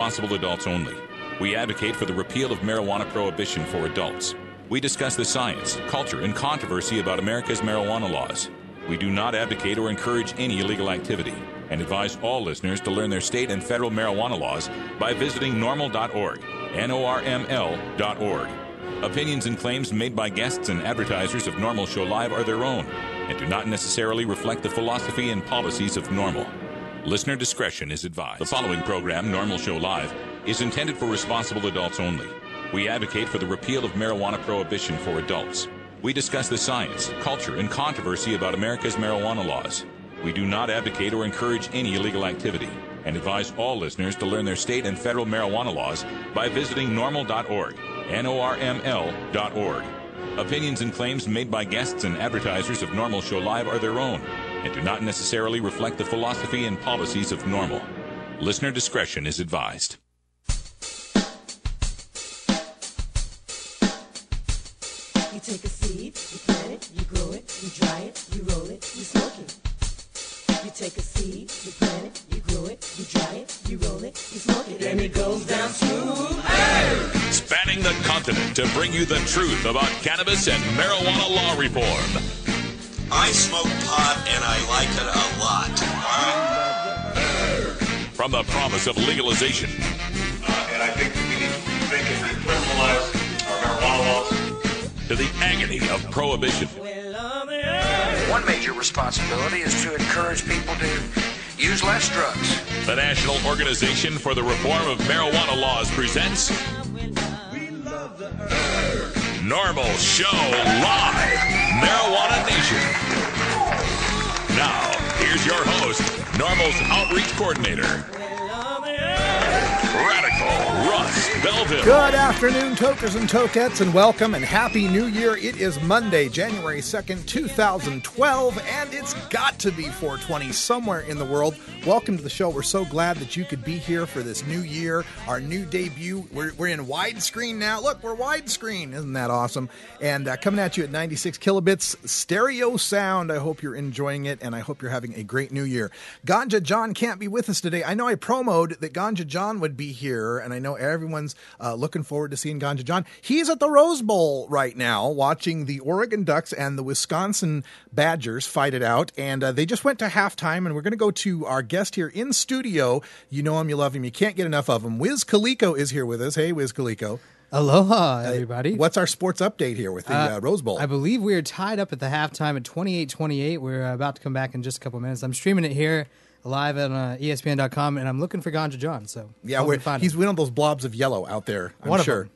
Responsible adults only. We advocate for the repeal of marijuana prohibition for adults. We discuss the science, culture, and controversy about America's marijuana laws. We do not advocate or encourage any illegal activity and advise all listeners to learn their state and federal marijuana laws by visiting NORML.org, NORML.org. Opinions and claims made by guests and advertisers of NORML Show Live are their own and do not necessarily reflect the philosophy and policies of NORML. Listener discretion is advised. The following program, NORML Show Live, is intended for responsible adults only. We advocate for the repeal of marijuana prohibition for adults. We discuss the science, culture, and controversy about America's marijuana laws. We do not advocate or encourage any illegal activity and advise all listeners to learn their state and federal marijuana laws by visiting NORML.org, NORML.org. Opinions and claims made by guests and advertisers of NORML Show Live are their own and do not necessarily reflect the philosophy and policies of NORML. Listener discretion is advised. You take a seed, you plant it, you grow it, you dry it, you roll it, you smoke it. You take a seed, you plant it, you grow it, you dry it, you roll it, you smoke it, and it goes down smooth. Hey! Spanning the continent to bring you the truth about cannabis and marijuana law reform. I smoke pot and I like it a lot. From the promise of legalization. And I think we need to rethink and decriminalize our marijuana laws. To the agony of prohibition. One major responsibility is to encourage people to use less drugs. The National Organization for the Reform of Marijuana Laws presents NORML Show Live, Marijuana Nation. Now, here's your host, NORML's Outreach Coordinator, Radical Russ Belville. Good afternoon, tokers and tokettes, and welcome and Happy New Year. It is Monday, January 2nd, 2012, and it's got to be 420 somewhere in the world. Welcome to the show. We're so glad that you could be here for this new year, our new debut. We're in widescreen now. Look, we're widescreen. Isn't that awesome? And coming at you at 96 kilobits, stereo sound. I hope you're enjoying it, and I hope you're having a great new year. Ganja John can't be with us today. I know I promoted that Ganja John would be here, and I know everyone's looking forward to seeing Ganja John. He's at the Rose Bowl right now watching the Oregon Ducks and the Wisconsin Badgers fight it out, and they just went to halftime, and we're going to go to our guest here in studio. You know him, you love him, you can't get enough of him. Wiz Khalico is here with us. Hey, Wiz Khalico. Aloha, everybody. What's our sports update here with the Rose Bowl? I believe we are tied up at the halftime at 28-28. We're about to come back in just a couple minutes. I'm streaming it here live on ESPN.com, and I'm looking for Ganja John. So yeah, he's one of those blobs of yellow out there, I'm sure.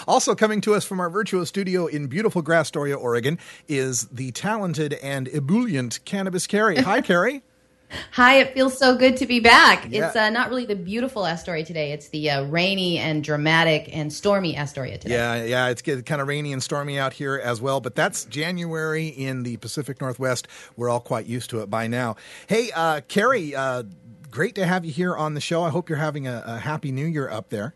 Also coming to us from our virtual studio in beautiful Astoria, Oregon, is the talented and ebullient Cannabis Carrie. Hi, Carrie. Hi, it feels so good to be back. Yeah. It's not really the beautiful Astoria today. It's the rainy and dramatic and stormy Astoria today. Yeah, it's kind of rainy and stormy out here as well, but that's January in the Pacific Northwest. We're all quite used to it by now. Hey, Carrie, great to have you here on the show. I hope you're having a happy new year up there.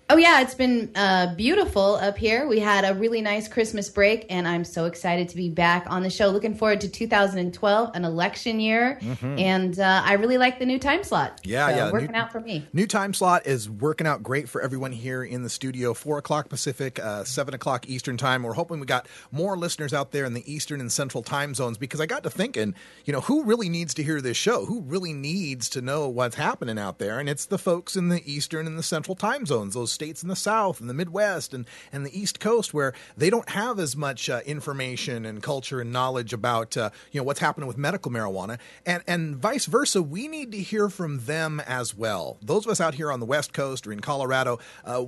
Oh, yeah, it's been beautiful up here. We had a really nice Christmas break, and I'm so excited to be back on the show. Looking forward to 2012, an election year, and I really like the new time slot. Yeah. Working out for me. New time slot is working out great for everyone here in the studio. 4 o'clock Pacific, 7 o'clock Eastern time. We're hoping we got more listeners out there in the Eastern and Central time zones, because I got to thinking, who really needs to hear this show? Who really needs to know what's happening out there? And it's the folks in the Eastern and the Central time zones, those states in the South and the Midwest and the East Coast, where they don't have as much information and culture and knowledge about what's happening with medical marijuana, and vice versa. We need to hear from them as well. Those of us out here on the West Coast or in Colorado,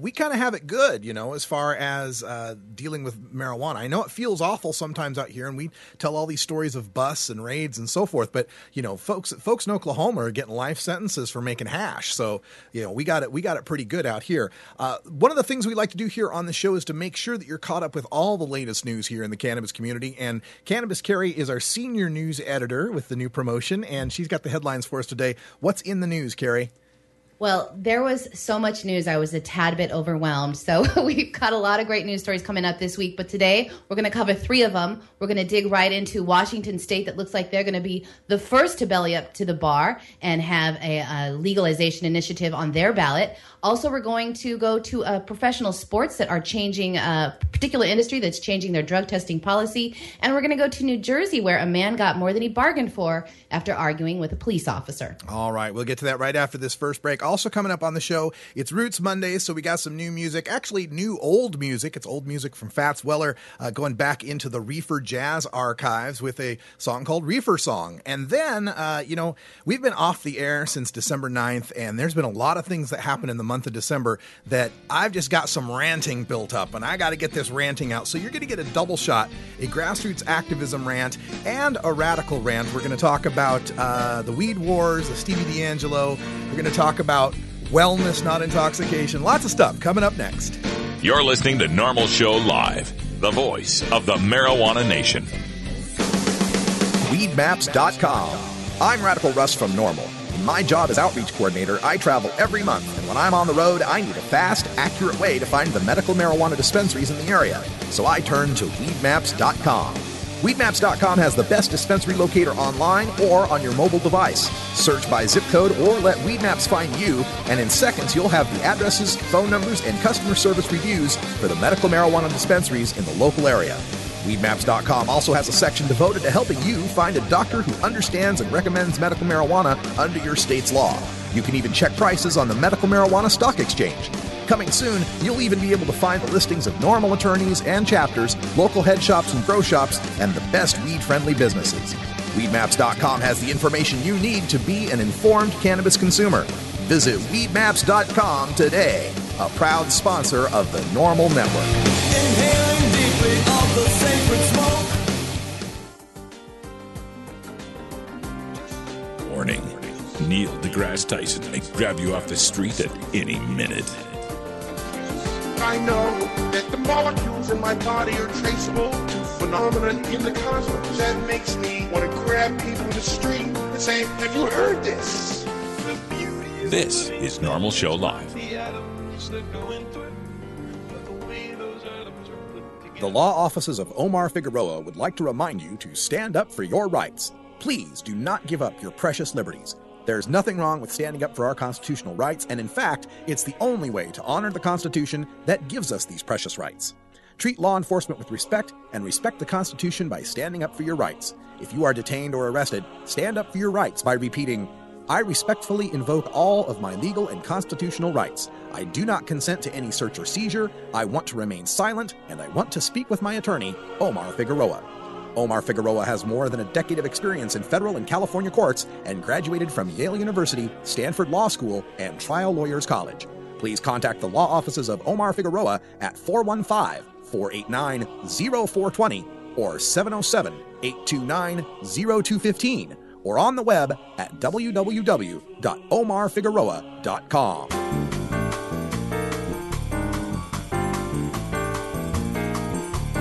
we kind of have it good, as far as dealing with marijuana. I know it feels awful sometimes out here, and we tell all these stories of busts and raids and so forth, but folks in Oklahoma are getting life sentences for making hash. So we got it pretty good out here. One of the things we like to do here on the show is to make sure that you're caught up with all the latest news here in the cannabis community. And Cannabis Carrie is our senior news editor with the new promotion, and she's got the headlines for us today. What's in the news, Carrie? Well, there was so much news. I was a tad bit overwhelmed. So we've got a lot of great news stories coming up this week. But today, we're going to cover 3 of them. We're going to dig right into Washington State that looks like they're going to be the first to belly up to the bar and have a legalization initiative on their ballot. Also, we're going to go to professional sports that are changing a particular industry that's changing their drug testing policy. And we're going to go to New Jersey, where a man got more than he bargained for after arguing with a police officer. All right, we'll get to that right after this first break. Also coming up on the show, it's Roots Mondays, so we got some new music. Actually, new old music. It's old music from Fats Weller, going back into the Reefer Jazz archives with a song called Reefer Song. And then, we've been off the air since December 9th, and there's been a lot of things that happen in the month of December that I've just got some ranting built up, and I got to get this ranting out. So you're going to get a double shot, a grassroots activism rant and a radical rant. We're going to talk about the weed wars, the Stevie D'Angelo. We're going to talk about wellness, not intoxication. Lots of stuff coming up next. You're listening to Normal Show Live, the voice of the marijuana nation. Weedmaps.com. I'm Radical Russ from Normal. In my job as outreach coordinator, I travel every month, and when I'm on the road, I need a fast, accurate way to find the medical marijuana dispensaries in the area. So I turn to Weedmaps.com. Weedmaps.com has the best dispensary locator online or on your mobile device. Search by zip code or let Weedmaps find you, and in seconds you'll have the addresses, phone numbers, and customer service reviews for the medical marijuana dispensaries in the local area. Weedmaps.com also has a section devoted to helping you find a doctor who understands and recommends medical marijuana under your state's law. You can even check prices on the Medical Marijuana Stock Exchange. Coming soon, you'll even be able to find the listings of normal attorneys and chapters, local head shops and grow shops, and the best weed-friendly businesses. Weedmaps.com has the information you need to be an informed cannabis consumer. Visit Weedmaps.com today, a proud sponsor of the Normal Network. Inhaling deeply of the sacred smoke. Warning. Neil deGrasse Tyson may grab you off the street at any minute. I know that the molecules in my body are traceable to phenomena in the cosmos. That makes me want to grab people in the street and say, have you heard this? This is Normal Show Live. The law offices of Omar Figueroa would like to remind you to stand up for your rights. Please do not give up your precious liberties. There's nothing wrong with standing up for our constitutional rights, and in fact, it's the only way to honor the Constitution that gives us these precious rights. Treat law enforcement with respect, and respect the Constitution by standing up for your rights. If you are detained or arrested, stand up for your rights by repeating, I respectfully invoke all of my legal and constitutional rights. I do not consent to any search or seizure. I want to remain silent, and I want to speak with my attorney, Omar Figueroa. Omar Figueroa has more than a decade of experience in federal and California courts and graduated from Yale University, Stanford Law School, and Trial Lawyers College. Please contact the law offices of Omar Figueroa at 415-489-0420 or 707-829-0215 or on the web at www.omarfigueroa.com.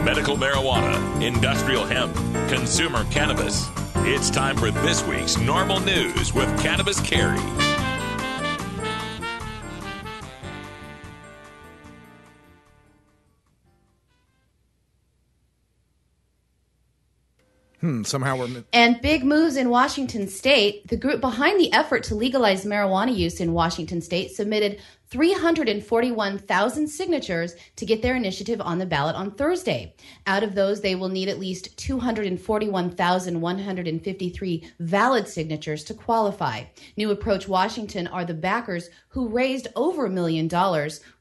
Medical marijuana, industrial hemp, consumer cannabis. It's time for this week's Normal News with Cannabis Carrie. Somehow we're... And big moves in Washington State. The group behind the effort to legalize marijuana use in Washington State submitted 341,000 signatures to get their initiative on the ballot on Thursday. Out of those, they will need at least 241,153 valid signatures to qualify. New Approach Washington are the backers who raised over $1 million,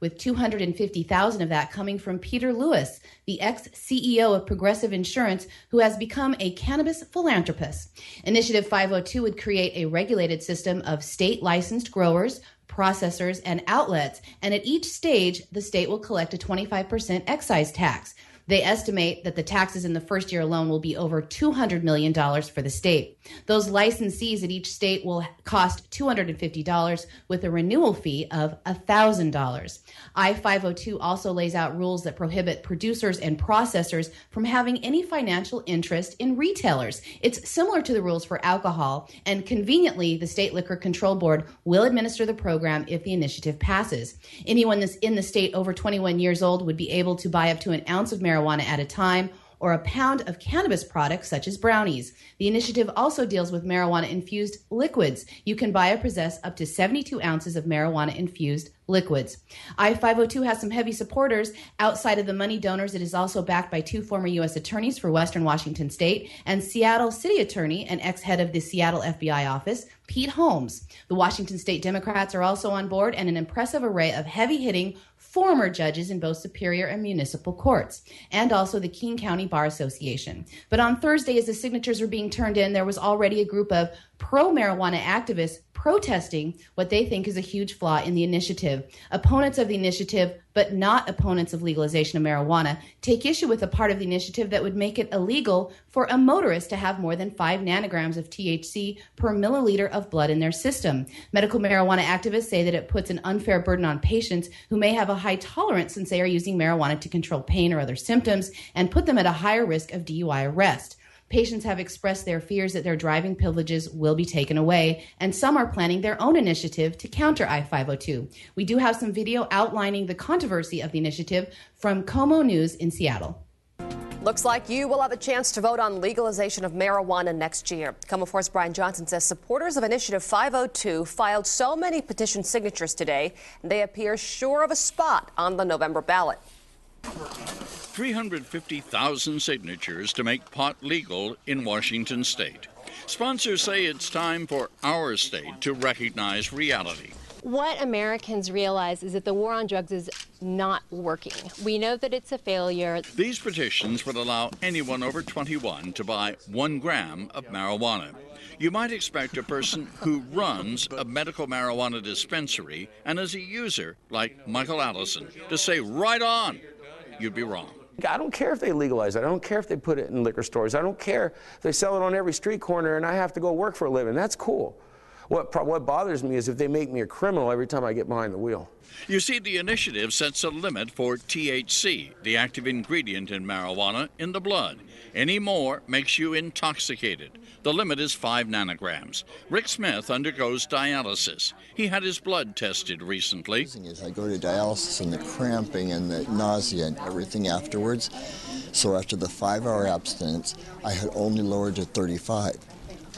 with 250,000 of that coming from Peter Lewis, the ex-CEO of Progressive Insurance, who has become a cannabis philanthropist. Initiative 502 would create a regulated system of state-licensed growers, processors, and outlets, and at each stage, the state will collect a 25% excise tax. They estimate that the taxes in the first year alone will be over $200 million for the state. Those licensees at each state will cost $250 with a renewal fee of $1,000. I-502 also lays out rules that prohibit producers and processors from having any financial interest in retailers. It's similar to the rules for alcohol, and conveniently, the State Liquor Control Board will administer the program if the initiative passes. Anyone that's in the state over 21 years old would be able to buy up to an ounce of marijuana at a time or a pound of cannabis products such as brownies. The initiative also deals with marijuana-infused liquids. You can buy or possess up to 72 ounces of marijuana-infused liquids. I-502 has some heavy supporters. Outside of the money donors, it is also backed by 2 former U.S. attorneys for Western Washington State and Seattle City Attorney and ex-head of the Seattle FBI office, Pete Holmes. The Washington State Democrats are also on board, and an impressive array of heavy-hitting former judges in both superior and municipal courts, and also the King County Bar Association. But on Thursday, as the signatures were being turned in, there was already a group of pro-marijuana activists protesting what they think is a huge flaw in the initiative. Opponents of the initiative, but not opponents of legalization of marijuana, take issue with a part of the initiative that would make it illegal for a motorist to have more than 5 nanograms of THC per milliliter of blood in their system. Medical marijuana activists say that it puts an unfair burden on patients who may have a high tolerance since they are using marijuana to control pain or other symptoms, and put them at a higher risk of DUI arrest. Patients have expressed their fears that their driving privileges will be taken away, and some are planning their own initiative to counter I-502. We do have some video outlining the controversy of the initiative from Como News in Seattle. Looks like you will have a chance to vote on legalization of marijuana next year. KOMO4's Brian Johnson says supporters of Initiative 502 filed so many petition signatures today, they appear sure of a spot on the November ballot. 350,000 signatures to make pot legal in Washington state. Sponsors say it's time for our state to recognize reality. What Americans realize is that the war on drugs is not working. We know that it's a failure. These petitions would allow anyone over 21 to buy 1 gram of marijuana. You might expect a person who runs a medical marijuana dispensary and is a user like Michael Allison to say, right on. You'd be wrong. I don't care if they legalize it. I don't care if they put it in liquor stores. I don't care if they sell it on every street corner and I have to go work for a living. That's cool. What bothers me is if they make me a criminal every time I get behind the wheel. You see, the initiative sets a limit for THC, the active ingredient in marijuana, in the blood. Any more makes you intoxicated. The limit is 5 nanograms. Rick Smith undergoes dialysis. He had his blood tested recently. I go to dialysis and the cramping and the nausea and everything afterwards. So after the 5-hour abstinence, I had only lowered to 35.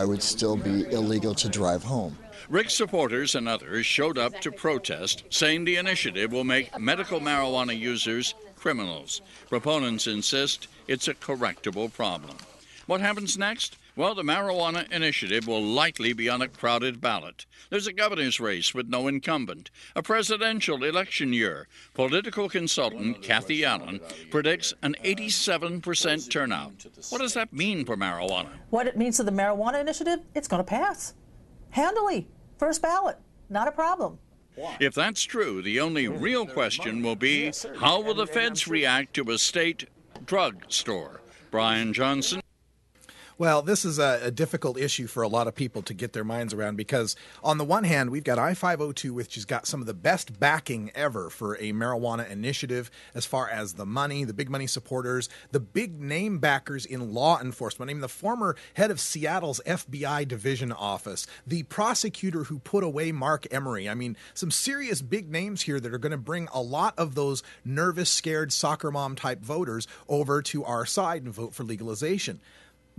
I would still be illegal to drive home. Rick's supporters and others showed up to protest, saying the initiative will make medical marijuana users criminals. Proponents insist it's a correctable problem. What happens next? Well, the marijuana initiative will likely be on a crowded ballot. There's a governor's race with no incumbent, a presidential election year. Political consultant Kathy Allen predicts an 87% turnout. What does that mean for marijuana? What it means to the marijuana initiative? It's going to pass. Handily. First ballot. Not a problem. If that's true, the only real question will be, how will the feds react to a state drug store? Brian Johnson. Well, this is a difficult issue for a lot of people to get their minds around because, on the one hand, we've got I-502, which has got some of the best backing ever for a marijuana initiative as far as the money, the big money supporters, the big name backers in law enforcement. I mean, the former head of Seattle's FBI division office, the prosecutor who put away Mark Emery. I mean, some serious big names here that are going to bring a lot of those nervous, scared soccer mom type voters over to our side and vote for legalization.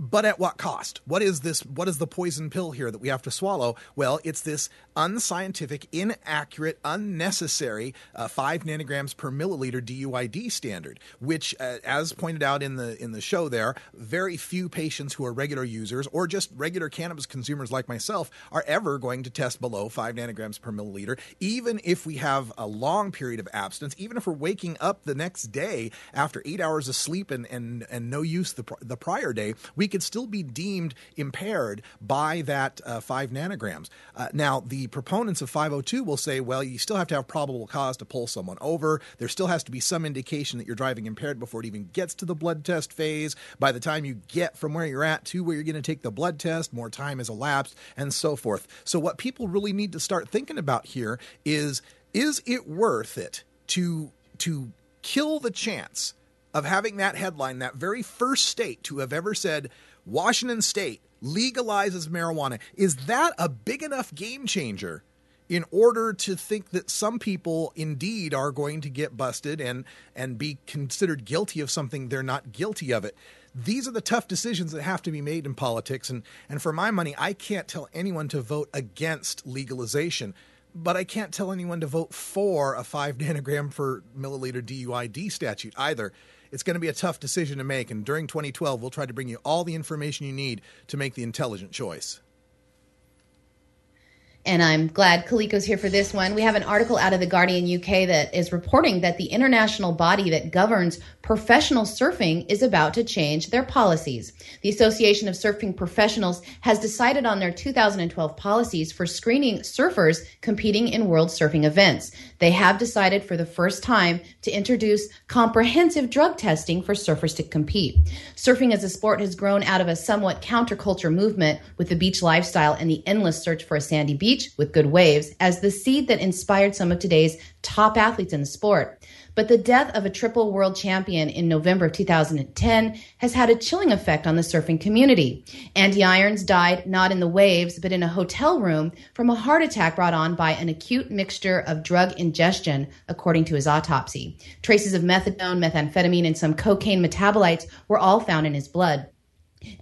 But at what cost? What is this? What is the poison pill here that we have to swallow? Well, it's this unscientific, inaccurate, unnecessary 5 nanograms per milliliter DUID standard, which, as pointed out in the show there, very few patients who are regular users or just regular cannabis consumers like myself are ever going to test below 5 nanograms per milliliter, even if we have a long period of abstinence, even if we're waking up the next day after 8 hours of sleep and no use the prior day, we could still be deemed impaired by that 5 nanograms. Now, the proponents of 502 will say, well, you still have to have probable cause to pull someone over. There still has to be some indication that you're driving impaired before it even gets to the blood test phase. By the time you get from where you're at to where you're going to take the blood test, more time has elapsed, and so forth. So what people really need to start thinking about here is it worth it to kill the chance of having that headline, that very first state to have ever said, Washington State legalizes marijuana? Is that a big enough game changer in order to think that some people indeed are going to get busted and be considered guilty of something they're not guilty of it? These are the tough decisions that have to be made in politics. And for my money, I can't tell anyone to vote against legalization, but I can't tell anyone to vote for a 5 nanogram per milliliter DUID statute either. It's going to be a tough decision to make. And during 2012, we'll try to bring you all the information you need to make the intelligent choice. And I'm glad Kaliko's here for this one. We have an article out of The Guardian UK that is reporting that the international body that governs professional surfing is about to change their policies. The Association of Surfing Professionals has decided on their 2012 policies for screening surfers competing in world surfing events. They have decided for the first time to introduce comprehensive drug testing for surfers to compete. Surfing as a sport has grown out of a somewhat counterculture movement with the beach lifestyle and the endless search for a sandy beach with good waves as the seed that inspired some of today's top athletes in the sport. But the death of a triple world champion in November of 2010 has had a chilling effect on the surfing community. Andy Irons died not in the waves, but in a hotel room from a heart attack brought on by an acute mixture of drug ingestion, according to his autopsy. Traces of methadone, methamphetamine, and some cocaine metabolites were all found in his blood.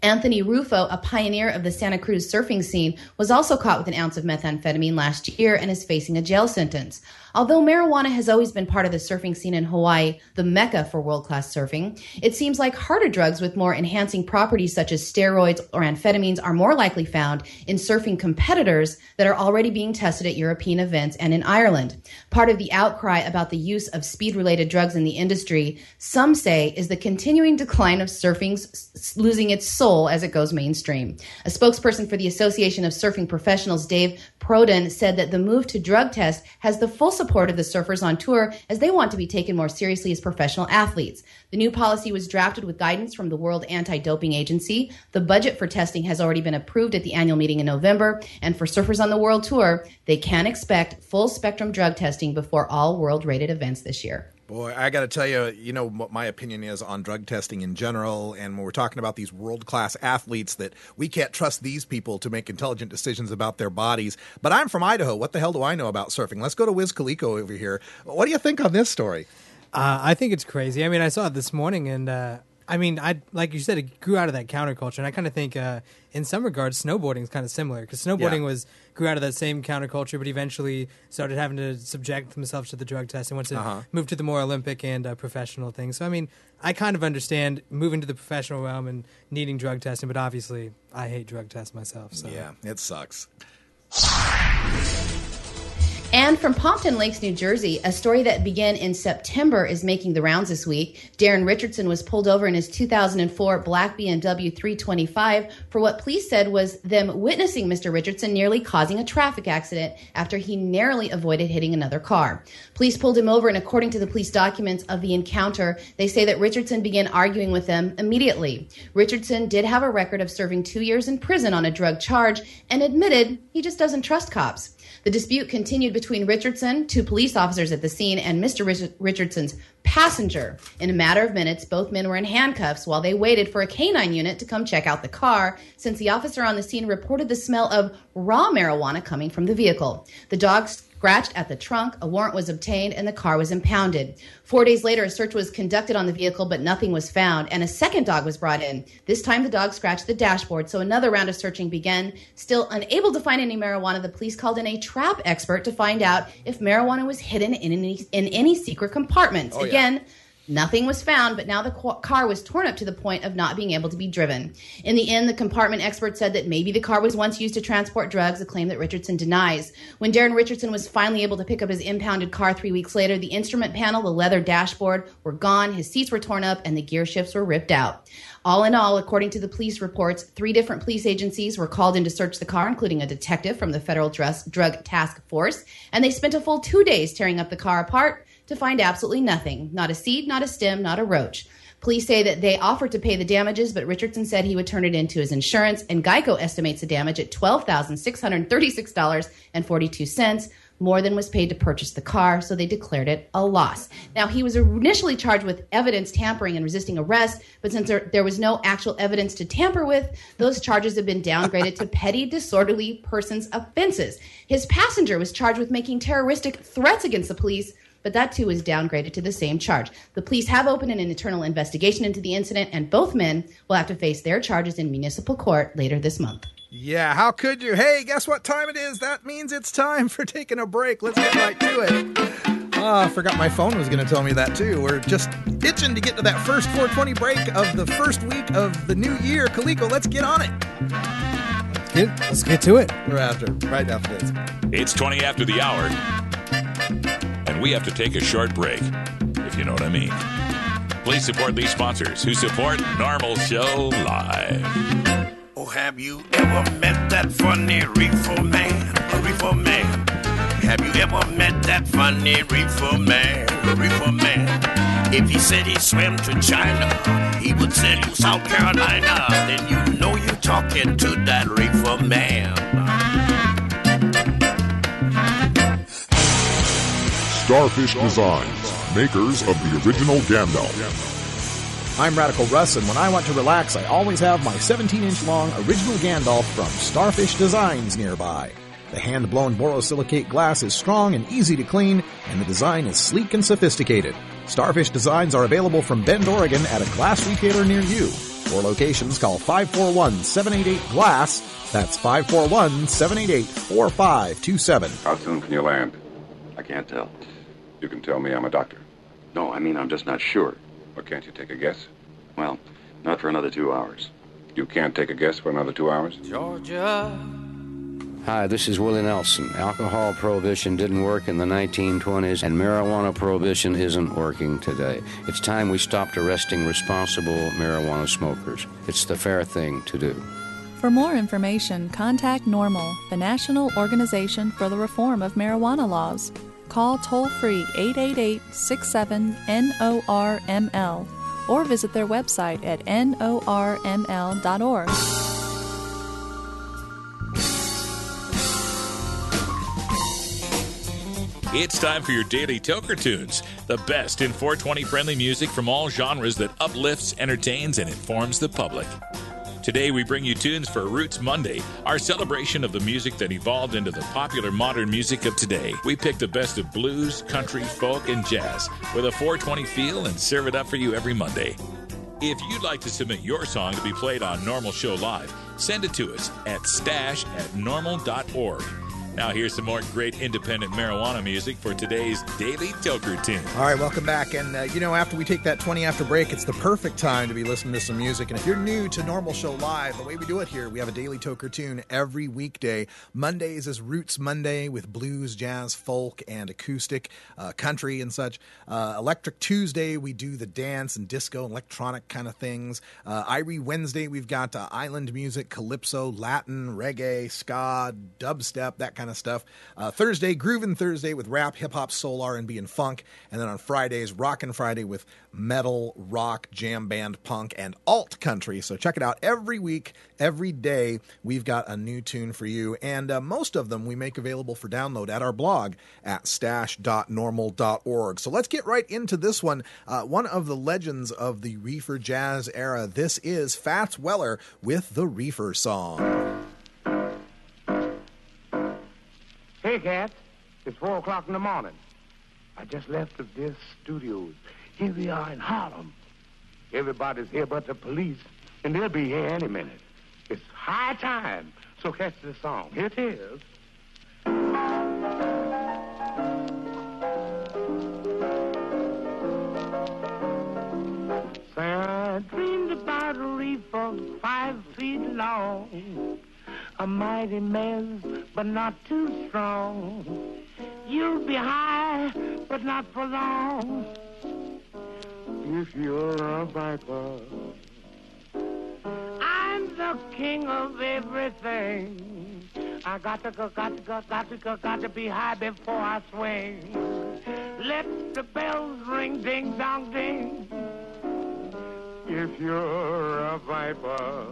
Anthony Rufo, a pioneer of the Santa Cruz surfing scene, was also caught with an ounce of methamphetamine last year and is facing a jail sentence. Although marijuana has always been part of the surfing scene in Hawaii, the mecca for world-class surfing, it seems like harder drugs with more enhancing properties such as steroids or amphetamines are more likely found in surfing competitors that are already being tested at European events and in Ireland. Part of the outcry about the use of speed-related drugs in the industry, some say, is the continuing decline of surfing losing its soul as it goes mainstream. A spokesperson for the Association of Surfing Professionals, Dave Proden, said that the move to drug test has the full support of the surfers on tour as they want to be taken more seriously as professional athletes. The new policy was drafted with guidance from the World Anti-Doping Agency. The budget for testing has already been approved at the annual meeting in November, and for surfers on the world tour, they can expect full-spectrum drug testing before all world-rated events this year. Boy, I got to tell you, you know what my opinion is on drug testing in general, and when we're talking about these world-class athletes, that we can't trust these people to make intelligent decisions about their bodies. But I'm from Idaho. What the hell do I know about surfing? Let's go to Wiz Kaliko over here. What do you think on this story? I think it's crazy. I mean, I saw it this morning, and I like you said, it grew out of that counterculture, and I kind of think in some regards, snowboarding is kind of similar, because snowboarding grew out of that same counterculture, but eventually started having to subject themselves to the drug test and once it moved to the more Olympic and professional thing. So, I mean, I kind of understand moving to the professional realm and needing drug testing, but obviously I hate drug tests myself. So. Yeah, it sucks. And from Pompton Lakes, New Jersey, a story that began in September is making the rounds this week. Darren Richardson was pulled over in his 2004 black BMW 325 for what police said was them witnessing Mr. Richardson nearly causing a traffic accident after he narrowly avoided hitting another car. Police pulled him over, and according to the police documents of the encounter, they say that Richardson began arguing with them immediately. Richardson did have a record of serving 2 years in prison on a drug charge and admitted he just doesn't trust cops. The dispute continued between Richardson, 2 police officers at the scene, and Mr. Richardson's passenger. In a matter of minutes, both men were in handcuffs while they waited for a canine unit to come check out the car, since the officer on the scene reported the smell of raw marijuana coming from the vehicle. The dog scratched at the trunk, a warrant was obtained, and the car was impounded. 4 days later, a search was conducted on the vehicle, but nothing was found, and a second dog was brought in. This time, the dog scratched the dashboard, so another round of searching began. Still unable to find any marijuana, the police called in a trap expert to find out if marijuana was hidden in any secret compartments. Again, Nothing was found, but now the car was torn up to the point of not being able to be driven. In the end, the compartment expert said that maybe the car was once used to transport drugs, a claim that Richardson denies. When Darren Richardson was finally able to pick up his impounded car 3 weeks later, the instrument panel, the leather dashboard were gone, his seats were torn up, and the gear shifts were ripped out. All in all, according to the police reports, 3 different police agencies were called in to search the car, including a detective from the Federal Drug Task Force, and they spent a full 2 days tearing up the car apart to find absolutely nothing. Not a seed, not a stem, not a roach. Police say that they offered to pay the damages, but Richardson said he would turn it into his insurance, and Geico estimates the damage at $12,636.42, more than was paid to purchase the car, so they declared it a loss. Now, he was initially charged with evidence tampering and resisting arrest, but since there was no actual evidence to tamper with, those charges have been downgraded to petty disorderly persons offenses. His passenger was charged with making terroristic threats against the police, but that too is downgraded to the same charge. The police have opened an internal investigation into the incident, and both men will have to face their charges in municipal court later this month. Yeah, how could you? Hey, guess what time it is? That means it's time for taking a break. Let's get right to it. I forgot my phone was going to tell me that too. We're just itching to get to that first 420 break of the first week of the new year. Kaliko, let's get on it. Let's get to it. Right after this. It's 20 after the hour, and we have to take a short break, if you know what I mean. Please support these sponsors who support Normal Show Live. Oh, have you ever met that funny reefer man? A reefer man. Have you ever met that funny reefer man? A reefer man. If he said he swam to China, he would sell you South Carolina. Then you know you're talking to that reefer man. Starfish Designs, makers of the original Gandalf. I'm Radical Russ, and when I want to relax, I always have my 17-inch long original Gandalf from Starfish Designs nearby. The hand-blown borosilicate glass is strong and easy to clean, and the design is sleek and sophisticated. Starfish Designs are available from Bend, Oregon at a glass retailer near you. For locations, call 541-788-GLASS. That's 541-788-4527. How soon can you land? I can't tell. You can tell me I'm a doctor. No, I mean, I'm just not sure. Or can't you take a guess? Well, not for another 2 hours. You can't take a guess for another 2 hours? Georgia. Hi, this is Willie Nelson. Alcohol prohibition didn't work in the 1920s, and marijuana prohibition isn't working today. It's time we stopped arresting responsible marijuana smokers. It's the fair thing to do. For more information, contact NORML, the National Organization for the Reform of Marijuana Laws. Call toll-free 888-67-NORML or visit their website at norml.org. It's time for your daily Toker Tunes, the best in 420 friendly music from all genres that uplifts, entertains, and informs the public. Today we bring you tunes for Roots Monday, our celebration of the music that evolved into the popular modern music of today. We pick the best of blues, country, folk, and jazz with a 420 feel and serve it up for you every Monday. If you'd like to submit your song to be played on Normal Show Live, send it to us at stash@normal.org. Now here's some more great independent marijuana music for today's Daily Toker Tune. All right, welcome back. And, after we take that 20 after break, it's the perfect time to be listening to some music. And if you're new to Normal Show Live, the way we do it here, we have a Daily Toker Tune every weekday. Mondays is Roots Monday with blues, jazz, folk, and acoustic, country and such. Electric Tuesday, we do the dance and disco, electronic kind of things. Irie Wednesday, we've got island music, calypso, Latin, reggae, ska, dubstep, that kind of stuff. Thursday, Groovin' Thursday with rap, hip-hop, soul, R&B, and funk. And then on Fridays, Rockin' Friday with metal, rock, jam band, punk, and alt country. So check it out every week, every day. We've got a new tune for you. And most of them we make available for download at our blog at stash.normal.org. So let's get right into this one. One of the legends of the reefer jazz era. This is Fats Weller with the Reefer Song. Hey, Cat. It's 4 o'clock in the morning. I just left the This Studios. Here we are in Harlem. Everybody's here but the police, and they'll be here any minute. It's high time. So catch this song. Here it is. 5 feet long. A mighty man, but not too strong. You'll be high, but not for long. If you're a viper, I'm the king of everything. I got to be high before I swing. Let the bells ring, ding dong ding. If you're a viper,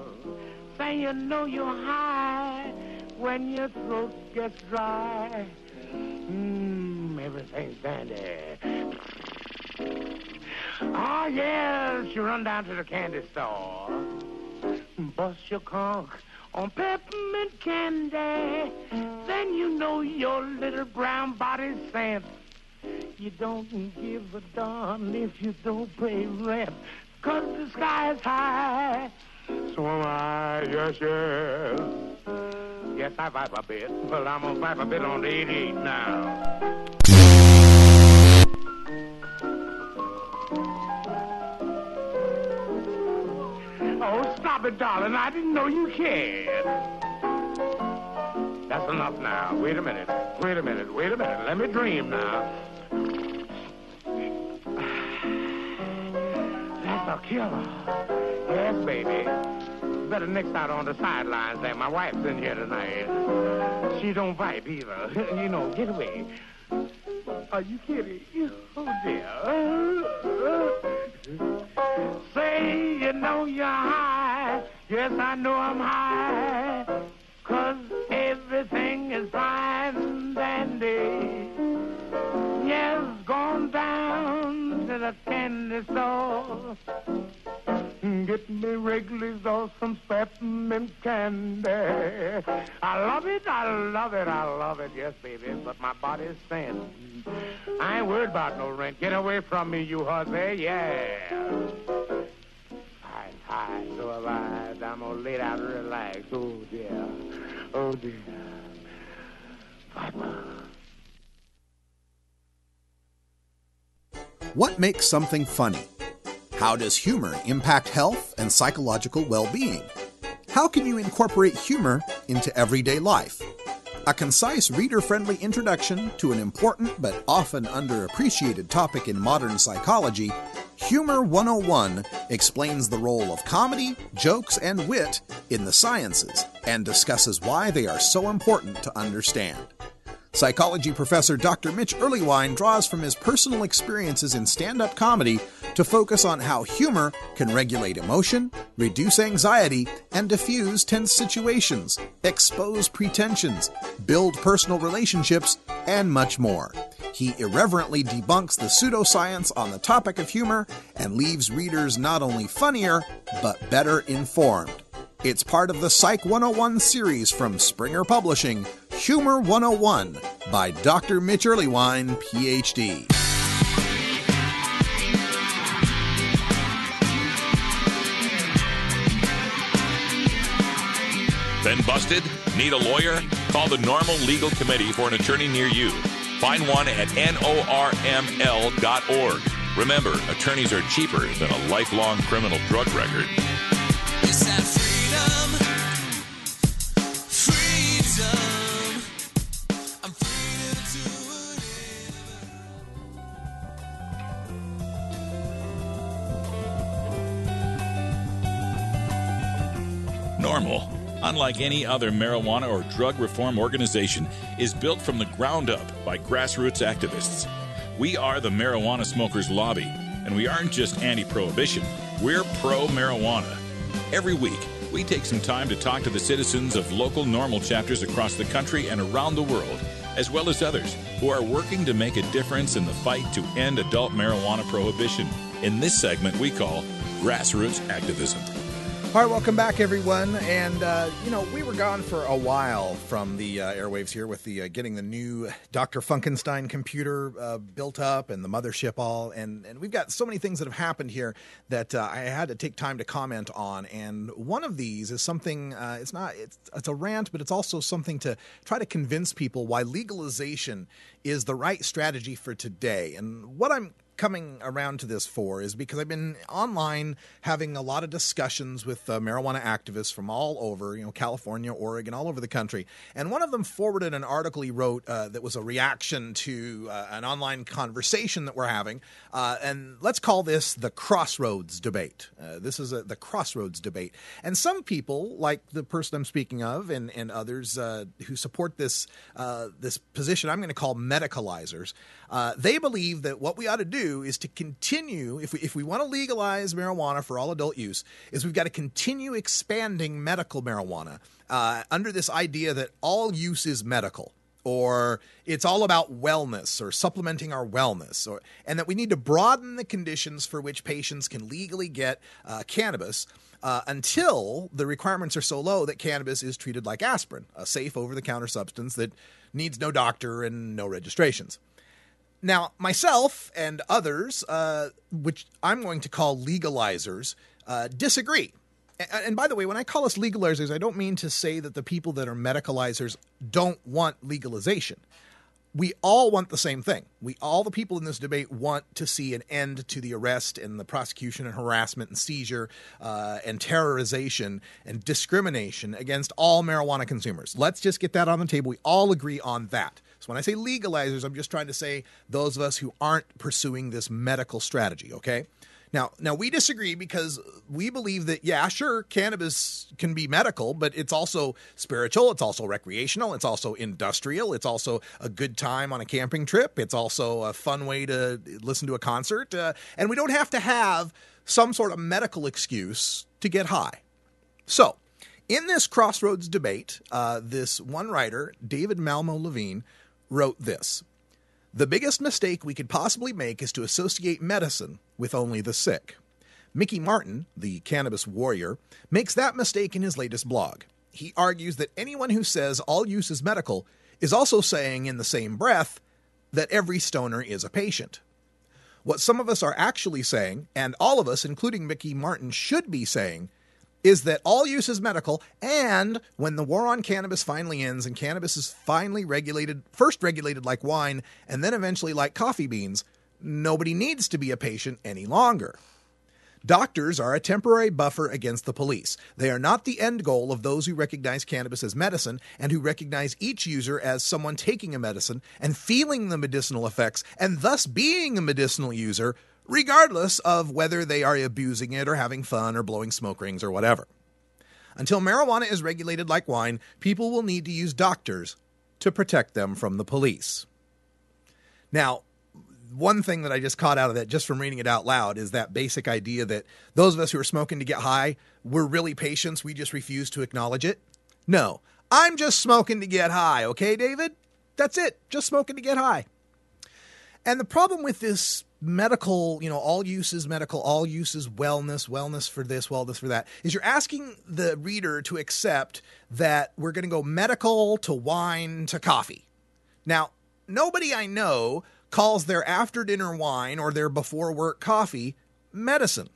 say you know you're high when your throat gets dry. Everything's dandy. Oh, yes, you run down to the candy store. Bust your conch on peppermint candy. Then you know your little brown body's sent. You don't give a darn if you don't pay rent, 'cause the sky's high. So am I, yes, yes. Yes, I vibe a bit, but I'm gonna vibe a bit on the 88 now. Oh, stop it, darling. I didn't know you cared. That's enough now. Wait a minute. Let me dream now. That's a killer. Yes, baby. Better nix out on the sidelines there. My wife's in here tonight. She don't vibe either. You know, get away. Are you kidding? Oh, dear. Say you know you're high. Yes, I know I'm high. 'Cause everything is fine and dandy. Yes, gone down to the candy store. Get me Wrigley's or some peppermint candy. I love it, yes, baby, but my body's thin. I ain't worried about no rent. Get away from me, you hussy, yeah. Hi, so have I. I'm gonna lay down and relax. Oh, dear. Viper. What makes something funny? How does humor impact health and psychological well-being? How can you incorporate humor into everyday life? A concise, reader-friendly introduction to an important but often underappreciated topic in modern psychology, Humor 101 explains the role of comedy, jokes, and wit in the sciences and discusses why they are so important to understand. Psychology professor Dr. Mitch Earleywine draws from his personal experiences in stand-up comedy to focus on how humor can regulate emotion, reduce anxiety, and diffuse tense situations, expose pretensions, build personal relationships, and much more. He irreverently debunks the pseudoscience on the topic of humor and leaves readers not only funnier, but better informed. It's part of the Psych 101 series from Springer Publishing, Humor 101 by Dr. Mitch Earleywine, Ph.D. Been busted? Need a lawyer? Call the Normal Legal Committee for an attorney near you. Find one at norml.org. Remember, attorneys are cheaper than a lifelong criminal drug record. It's that freedom. I'm free to do Normal, unlike any other marijuana or drug reform organization, is built from the ground up by grassroots activists. We are the Marijuana Smokers Lobby, and we aren't just anti-prohibition, we're pro-marijuana. Every week, we take some time to talk to the citizens of local Normal chapters across the country and around the world, as well as others who are working to make a difference in the fight to end adult marijuana prohibition. In this segment, we call Grassroots Activism. All right, welcome back, everyone. And, we were gone for a while from the airwaves here with the getting the new Dr. Funkenstein computer built up and the mothership all. And we've got so many things that have happened here that I had to take time to comment on. And one of these is something, it's a rant, but it's also something to try to convince people why legalization is the right strategy for today. And what I'm coming around to this for is because I've been online having a lot of discussions with marijuana activists from all over, California, Oregon, all over the country. And one of them forwarded an article he wrote that was a reaction to an online conversation that we're having. And let's call this the Crossroads debate. This is the Crossroads debate. And some people, like the person I'm speaking of and others who support this position I'm going to call medicalizers, they believe that what we ought to do is to continue, if we want to legalize marijuana for all adult use, is we've got to continue expanding medical marijuana under this idea that all use is medical, or it's all about wellness or supplementing our wellness, and that we need to broaden the conditions for which patients can legally get cannabis until the requirements are so low that cannabis is treated like aspirin, a safe over-the-counter substance that needs no doctor and no registrations. Now, myself and others, which I'm going to call legalizers, disagree. And by the way, when I call us legalizers, I don't mean to say that the people that are medicalizers don't want legalization. We all want the same thing. All the people in this debate want to see an end to the arrest and the prosecution and harassment and seizure and terrorization and discrimination against all marijuana consumers. Let's just get that on the table. We all agree on that. So when I say legalizers, I'm just trying to say those of us who aren't pursuing this medical strategy, okay? Now we disagree because we believe that, yeah, sure, cannabis can be medical, but it's also spiritual, it's also recreational, it's also industrial, it's also a good time on a camping trip, it's also a fun way to listen to a concert, and we don't have to have some sort of medical excuse to get high. So, in this Crossroads debate, this one writer, David Malmo Levine, wrote this: "The biggest mistake we could possibly make is to associate medicine with only the sick." Mickey Martin, the cannabis warrior, makes that mistake in his latest blog. He argues that anyone who says all use is medical is also saying in the same breath that every stoner is a patient. What some of us are actually saying, and all of us, including Mickey Martin, should be saying, is that all use is medical, and when the war on cannabis finally ends and cannabis is finally regulated, first regulated like wine and then eventually like coffee beans, nobody needs to be a patient any longer. Doctors are a temporary buffer against the police. They are not the end goal of those who recognize cannabis as medicine and who recognize each user as someone taking a medicine and feeling the medicinal effects and thus being a medicinal user, regardless of whether they are abusing it or having fun or blowing smoke rings or whatever. Until marijuana is regulated like wine, people will need to use doctors to protect them from the police. Now, one thing that I just caught out of that just from reading it out loud is that basic idea that those of us who are smoking to get high, we're really patients, we just refuse to acknowledge it. No, I'm just smoking to get high, okay, David? That's it, just smoking to get high. And the problem with this medical, all use is medical, all use is wellness, wellness for this, wellness for that, is you're asking the reader to accept that we're going to go medical to wine to coffee. Now, nobody I know calls their after-dinner wine or their before-work coffee medicine.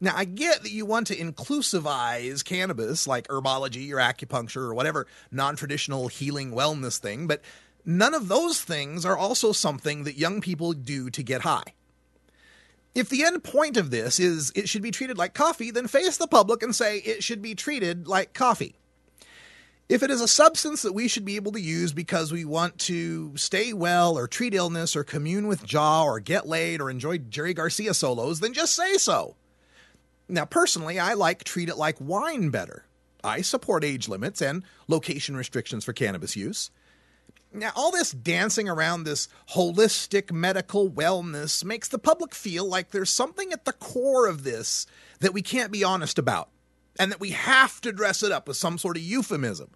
Now, I get that you want to inclusivize cannabis like herbology or acupuncture or whatever non-traditional healing wellness thing, but none of those things are also something that young people do to get high. If the end point of this is it should be treated like coffee, then face the public and say it should be treated like coffee. If it is a substance that we should be able to use because we want to stay well or treat illness or commune with Jah or get laid or enjoy Jerry Garcia solos, then just say so. Now, personally, I like treat it like wine better. I support age limits and location restrictions for cannabis use. Now, all this dancing around this holistic medical wellness makes the public feel like there's something at the core of this that we can't be honest about, and that we have to dress it up with some sort of euphemism.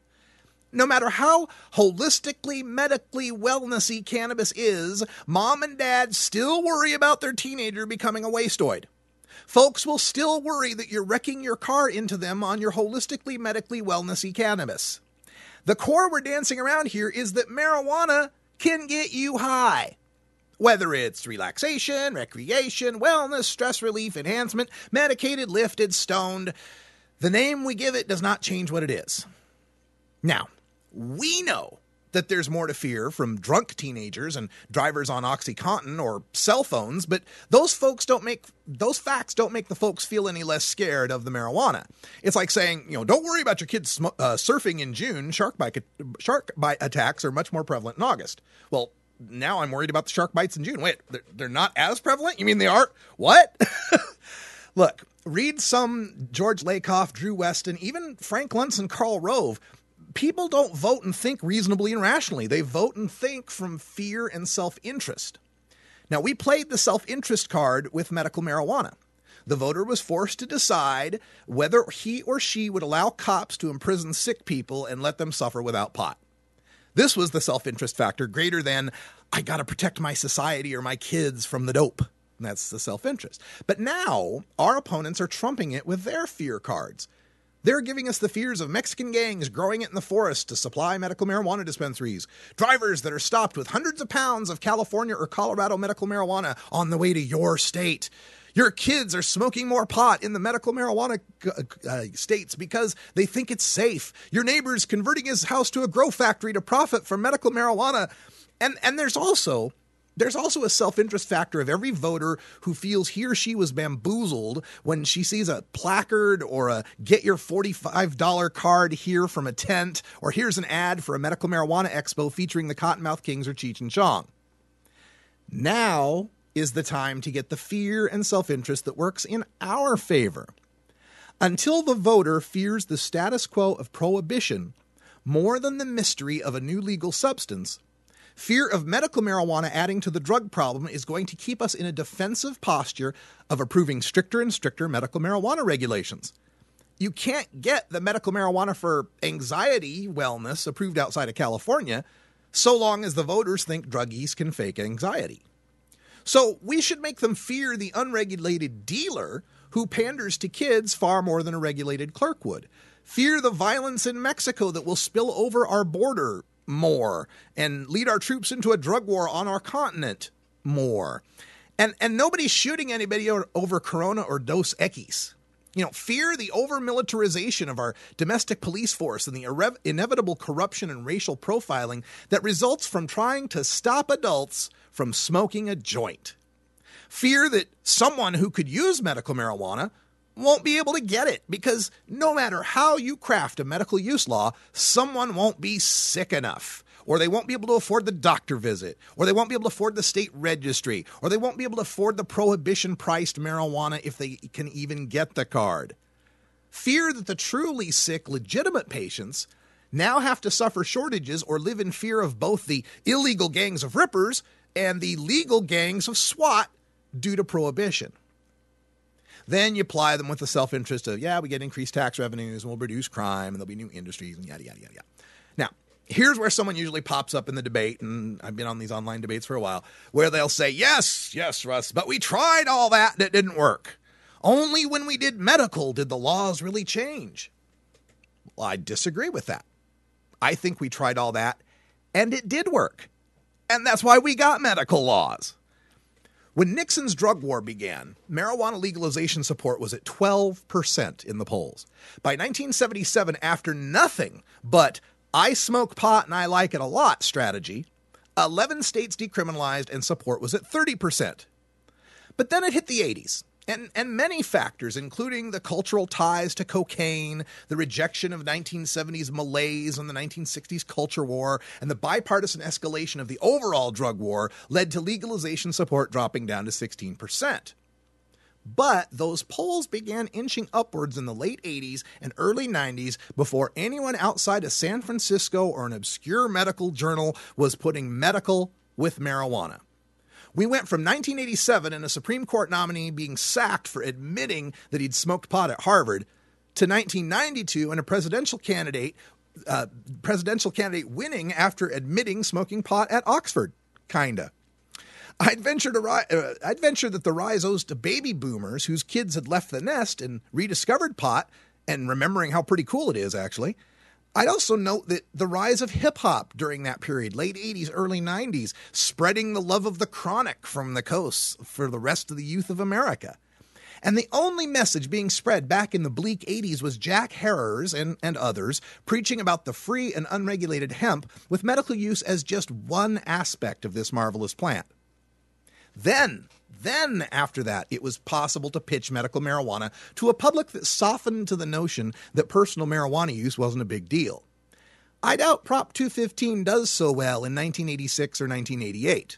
No matter how holistically, medically wellnessy cannabis is, mom and dad still worry about their teenager becoming a wasteoid. Folks will still worry that you're wrecking your car into them on your holistically, medically wellnessy cannabis. The core we're dancing around here is that marijuana can get you high. Whether it's relaxation, recreation, wellness, stress relief, enhancement, medicated, lifted, stoned, the name we give it does not change what it is. Now, we know that there's more to fear from drunk teenagers and drivers on OxyContin or cell phones, but those facts don't make the folks feel any less scared of the marijuana. It's like saying, don't worry about your kids surfing in June. Shark bite attacks are much more prevalent in August. Well, now I'm worried about the shark bites in June. Wait, they're not as prevalent? You mean they are? What? Look, read some George Lakoff, Drew Weston, even Frank Luntz and Karl Rove. People don't vote and think reasonably and rationally. They vote and think from fear and self-interest. Now, we played the self-interest card with medical marijuana. The voter was forced to decide whether he or she would allow cops to imprison sick people and let them suffer without pot. This was the self-interest factor greater than, I got to protect my society or my kids from the dope. And that's the self-interest. But now, our opponents are trumping it with their fear cards. They're giving us the fears of Mexican gangs growing it in the forest to supply medical marijuana dispensaries, drivers that are stopped with hundreds of pounds of California or Colorado medical marijuana on the way to your state. Your kids are smoking more pot in the medical marijuana states because they think it's safe. Your neighbor's converting his house to a grow factory to profit from medical marijuana. And there's also a self-interest factor of every voter who feels he or she was bamboozled when she sees a placard or a get your $45 card here from a tent, or here's an ad for a medical marijuana expo featuring the Cottonmouth Kings or Cheech and Chong. Now is the time to get the fear and self-interest that works in our favor. Until the voter fears the status quo of prohibition more than the mystery of a new legal substance, fear of medical marijuana adding to the drug problem is going to keep us in a defensive posture of approving stricter and stricter medical marijuana regulations. You can't get the medical marijuana for anxiety wellness approved outside of California so long as the voters think druggies can fake anxiety. So we should make them fear the unregulated dealer who panders to kids far more than a regulated clerk would. Fear the violence in Mexico that will spill over our border more and lead our troops into a drug war on our continent more. And nobody's shooting anybody over Corona or Dos Equis. Fear the over-militarization of our domestic police force and the inevitable corruption and racial profiling that results from trying to stop adults from smoking a joint. Fear that someone who could use medical marijuana won't be able to get it because no matter how you craft a medical use law, someone won't be sick enough, or they won't be able to afford the doctor visit, or they won't be able to afford the state registry, or they won't be able to afford the prohibition-priced marijuana if they can even get the card. Fear that the truly sick, legitimate patients now have to suffer shortages or live in fear of both the illegal gangs of rippers and the legal gangs of SWAT due to prohibition. Then you apply them with the self-interest of, we get increased tax revenues and we'll reduce crime and there'll be new industries and yada, yada, yada, yada. Now, here's where someone usually pops up in the debate, and I've been on these online debates for a while, where they'll say, yes, Russ, but we tried all that and it didn't work. Only when we did medical did the laws really change. Well, I disagree with that. I think we tried all that and it did work. And that's why we got medical laws. When Nixon's drug war began, marijuana legalization support was at 12% in the polls. By 1977, after nothing but I smoke pot and I like it a lot strategy, 11 states decriminalized and support was at 30%. But then it hit the 80s. And many factors, including the cultural ties to cocaine, the rejection of 1970s malaise and the 1960s culture war, and the bipartisan escalation of the overall drug war led to legalization support dropping down to 16%. But those polls began inching upwards in the late 80s and early 90s before anyone outside of San Francisco or an obscure medical journal was putting medical with marijuana. We went from 1987 and a Supreme Court nominee being sacked for admitting that he'd smoked pot at Harvard to 1992 and a presidential candidate winning after admitting smoking pot at Oxford, kinda. I'd venture that the rise owes to baby boomers whose kids had left the nest and rediscovered pot and remembering how pretty cool it is, actually. I'd also note that the rise of hip-hop during that period, late 80s, early 90s, spreading the love of the chronic from the coast for the rest of the youth of America. And the only message being spread back in the bleak 80s was Jack Herers and others preaching about the free and unregulated hemp, with medical use as just one aspect of this marvelous plant. Then after that, it was possible to pitch medical marijuana to a public that softened to the notion that personal marijuana use wasn't a big deal. I doubt Prop 215 does so well in 1986 or 1988.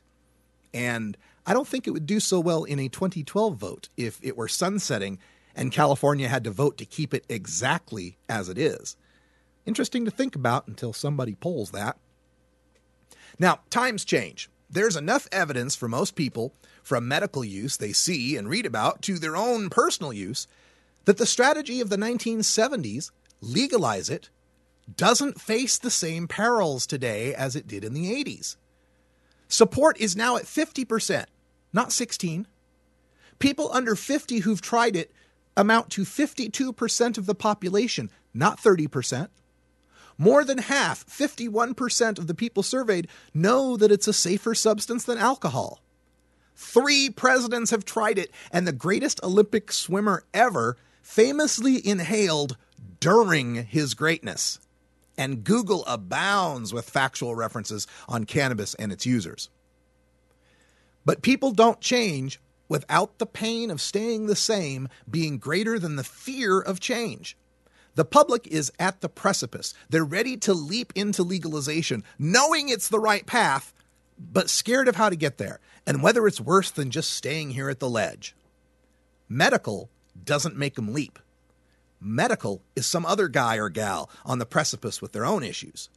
And I don't think it would do so well in a 2012 vote if it were sunsetting and California had to vote to keep it exactly as it is. Interesting to think about until somebody polls that. Now, times change. There's enough evidence for most people, from medical use they see and read about to their own personal use, that the strategy of the 1970s, legalize it, doesn't face the same perils today as it did in the 80s. Support is now at 50%, not 16%. People under 50 who've tried it amount to 52% of the population, not 30%. More than half, 51% of the people surveyed, know that it's a safer substance than alcohol. 3 presidents have tried it, and the greatest Olympic swimmer ever famously inhaled during his greatness. And Google abounds with factual references on cannabis and its users. But people don't change without the pain of staying the same being greater than the fear of change. The public is at the precipice. They're ready to leap into legalization, knowing it's the right path, but scared of how to get there, and whether it's worse than just staying here at the ledge. Medical doesn't make them leap. Medical is some other guy or gal on the precipice with their own issues.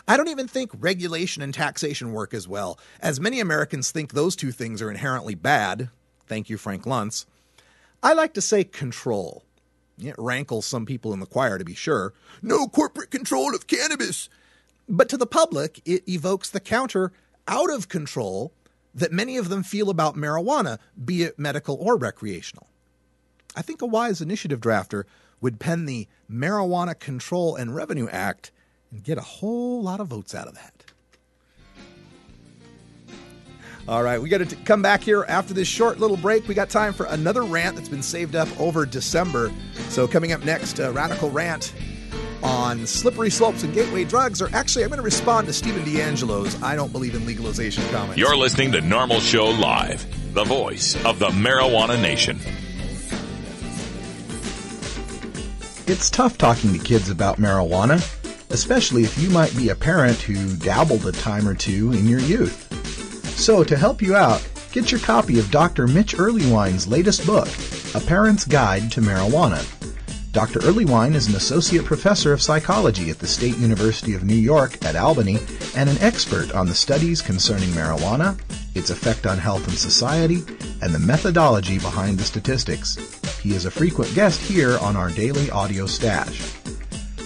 I don't even think regulation and taxation work as well, as many Americans think those two things are inherently bad. Thank you, Frank Luntz. I like to say control. It rankles some people in the choir, to be sure. No corporate control of cannabis. But to the public, it evokes the counter out of control that many of them feel about marijuana, be it medical or recreational. I think a wise initiative drafter would pen the Marijuana Control and Revenue Act and get a whole lot of votes out of that. All right, we got to come back here after this short little break. We got time for another rant that's been saved up over December. So coming up next, a radical rant on slippery slopes and gateway drugs. Or actually, I'm going to respond to Stephen D'Angelo's I don't believe in legalization comments. You're listening to Normal Show Live, the voice of the marijuana nation. It's tough talking to kids about marijuana, especially if you might be a parent who dabbled a time or two in your youth. So to help you out, get your copy of Dr. Mitch Earlywine's latest book, A Parent's Guide to Marijuana. Dr. Earlywine is an associate professor of psychology at the State University of New York at Albany and an expert on the studies concerning marijuana, its effect on health and society, and the methodology behind the statistics. He is a frequent guest here on our daily audio stash.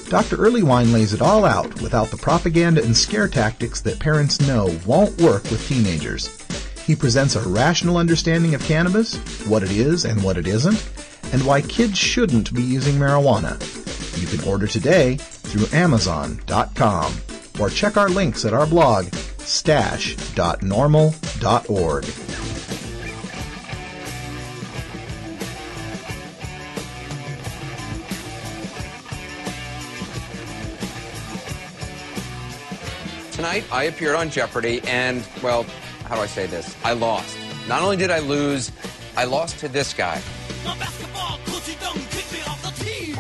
Dr. Earlywine lays it all out without the propaganda and scare tactics that parents know won't work with teenagers. He presents a rational understanding of cannabis, what it is and what it isn't, and why kids shouldn't be using marijuana. You can order today through Amazon.com or check our links at our blog, stash.normal.org. Tonight, I appeared on Jeopardy, and, well, how do I say this? I lost. Not only did I lose, I lost to this guy.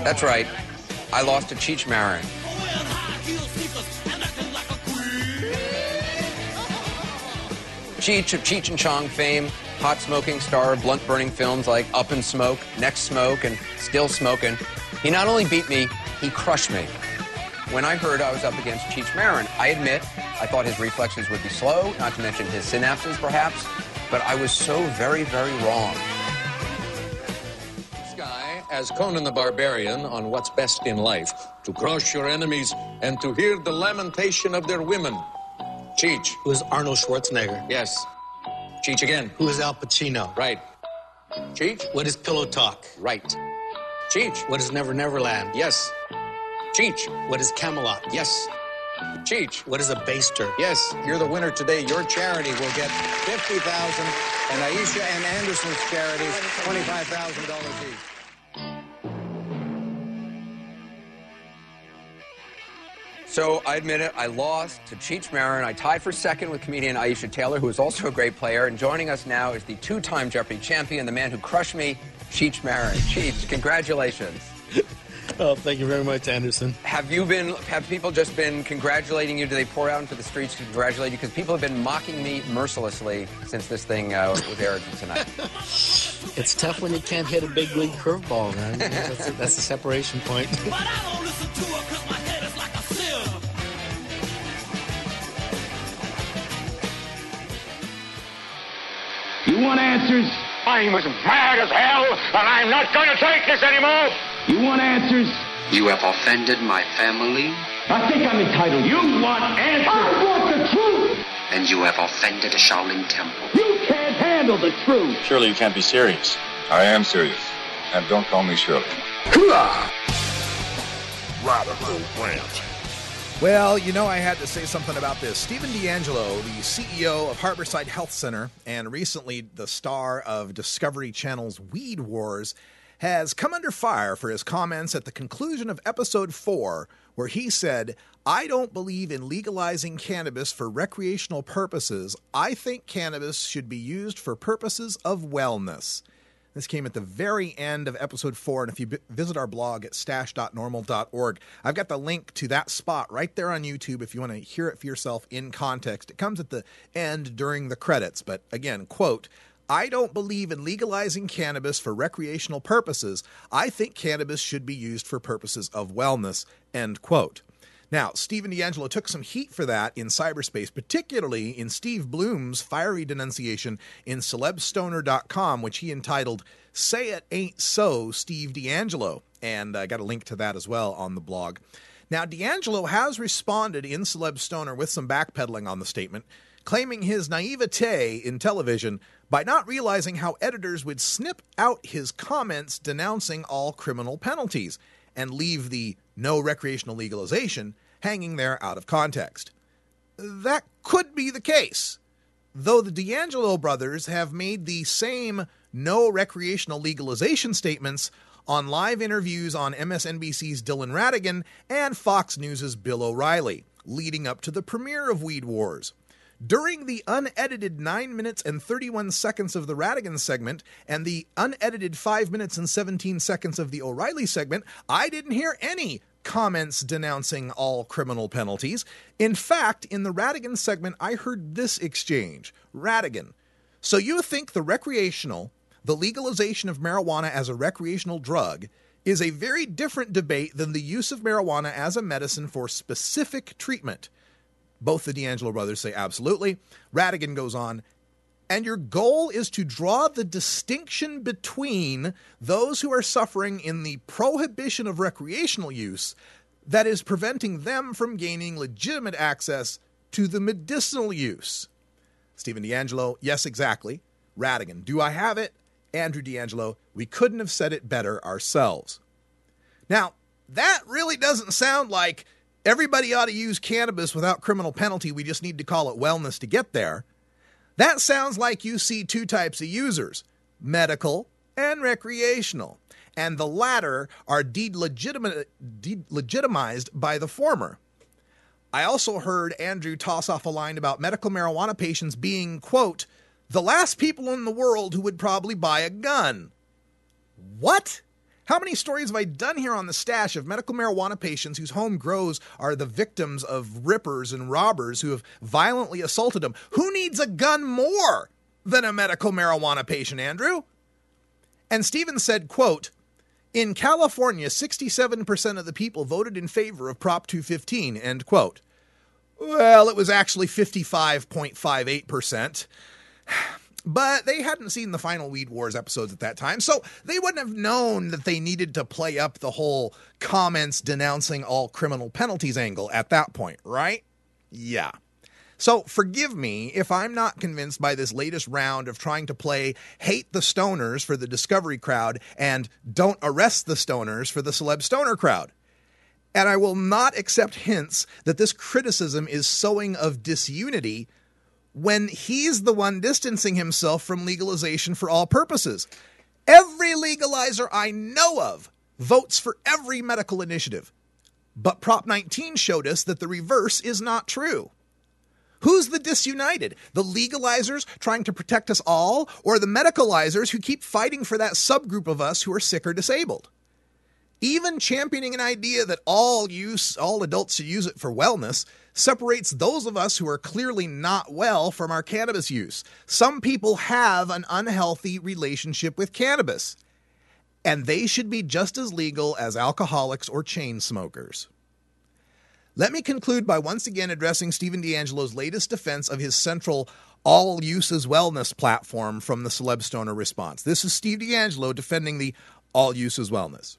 That's right. I lost to Cheech Marin. Cheech of Cheech and Chong fame, pot-smoking star of blunt-burning films like Up in Smoke, Next Smoke, and Still Smokin'. He not only beat me, he crushed me. When I heard I was up against Cheech Marin, I admit I thought his reflexes would be slow, not to mention his synapses, perhaps, but I was so very, very wrong. This guy, as Conan the Barbarian on What's Best in Life, to crush your enemies and to hear the lamentation of their women. Cheech. Who is Arnold Schwarzenegger? Yes. Cheech again. Who is Al Pacino? Right. Cheech. What is Pillow Talk? Right. Cheech. What is Never Never Land? Yes. Cheech. What is Camelot? Yes. Cheech. What is a baster? Yes, you're the winner today. Your charity will get $50,000, and Aisha and Anderson's charity $25,000 each. So I admit it, I lost to Cheech Marin. I tied for second with comedian Aisha Taylor, who is also a great player. And joining us now is the two-time Jeopardy champion, the man who crushed me, Cheech Marin. Cheech, congratulations. Oh, thank you very much, Anderson. Have people just been congratulating you? Do they pour out into the streets to congratulate you? Because people have been mocking me mercilessly since this thing was aired tonight. It's tough when you can't hit a big league curveball, man. That's the separation point. You want answers? I'm as mad as hell, and I'm not going to take this anymore. You want answers? You have offended my family. I think I'm entitled. You want answers? I want the truth. And you have offended a Shaolin temple. You can't handle the truth. Surely you can't be serious. I am serious. And don't call me Shirley. Radical Rant. Well, you know I had to say something about this. Stephen D'Angelo, the CEO of Harborside Health Center and recently the star of Discovery Channel's Weed Wars, has come under fire for his comments at the conclusion of episode 4, where he said, "I don't believe in legalizing cannabis for recreational purposes. I think cannabis should be used for purposes of wellness." This came at the very end of episode 4, and if you visit our blog at stash.normal.org, I've got the link to that spot right there on YouTube if you want to hear it for yourself in context. It comes at the end during the credits, but again, quote, "I don't believe in legalizing cannabis for recreational purposes. I think cannabis should be used for purposes of wellness," end quote. Now, Stephen D'Angelo took some heat for that in cyberspace, particularly in Steve Bloom's fiery denunciation in celebstoner.com, which he entitled, "Say It Ain't So, Steve D'Angelo." And I got a link to that as well on the blog. Now, D'Angelo has responded in Celeb Stoner with some backpedaling on the statement, claiming his naivete in television by not realizing how editors would snip out his comments denouncing all criminal penalties and leave the no recreational legalization hanging there out of context. That could be the case, though the D'Angelo brothers have made the same no recreational legalization statements on live interviews on MSNBC's Dylan Ratigan and Fox News' Bill O'Reilly, leading up to the premiere of Weed Wars. During the unedited 9 minutes and 31 seconds of the Ratigan segment and the unedited 5 minutes and 17 seconds of the O'Reilly segment, I didn't hear any comments denouncing all criminal penalties. In fact, in the Ratigan segment, I heard this exchange. Ratigan, "So you think the legalization of marijuana as a recreational drug is a very different debate than the use of marijuana as a medicine for specific treatment?" Both the D'Angelo brothers say absolutely. Ratigan goes on, "And your goal is to draw the distinction between those who are suffering in the prohibition of recreational use that is preventing them from gaining legitimate access to the medicinal use." Stephen D'Angelo, "Yes, exactly." Ratigan, "Do I have it?" Andrew D'Angelo, "We couldn't have said it better ourselves." Now, that really doesn't sound like everybody ought to use cannabis without criminal penalty. We just need to call it wellness to get there. That sounds like you see two types of users, medical and recreational, and the latter are delegitimized by the former. I also heard Andrew toss off a line about medical marijuana patients being, quote, "the last people in the world who would probably buy a gun." What? How many stories have I done here on the stash of medical marijuana patients whose home grows are the victims of rippers and robbers who have violently assaulted them? Who needs a gun more than a medical marijuana patient, Andrew? And Stephen said, quote, "In California, 67% of the people voted in favor of Prop 215, end quote." Well, it was actually 55.58%. But they hadn't seen the final Weed Wars episodes at that time, so they wouldn't have known that they needed to play up the whole comments denouncing all criminal penalties angle at that point, right? Yeah. So forgive me if I'm not convinced by this latest round of trying to play hate the stoners for the Discovery crowd and don't arrest the stoners for the Celeb Stoner crowd. And I will not accept hints that this criticism is sowing of disunity when he's the one distancing himself from legalization for all purposes. Every legalizer I know of votes for every medical initiative. But Prop 19 showed us that the reverse is not true. Who's the disunited? The legalizers trying to protect us all, or the medicalizers who keep fighting for that subgroup of us who are sick or disabled? Even championing an idea that all adults should use it for wellness separates those of us who are clearly not well from our cannabis use. Some people have an unhealthy relationship with cannabis, and they should be just as legal as alcoholics or chain smokers. Let me conclude by once again addressing Stephen DeAngelo's latest defense of his central all uses wellness platform from the Celeb Stoner response. This is Steve DeAngelo defending the all uses wellness.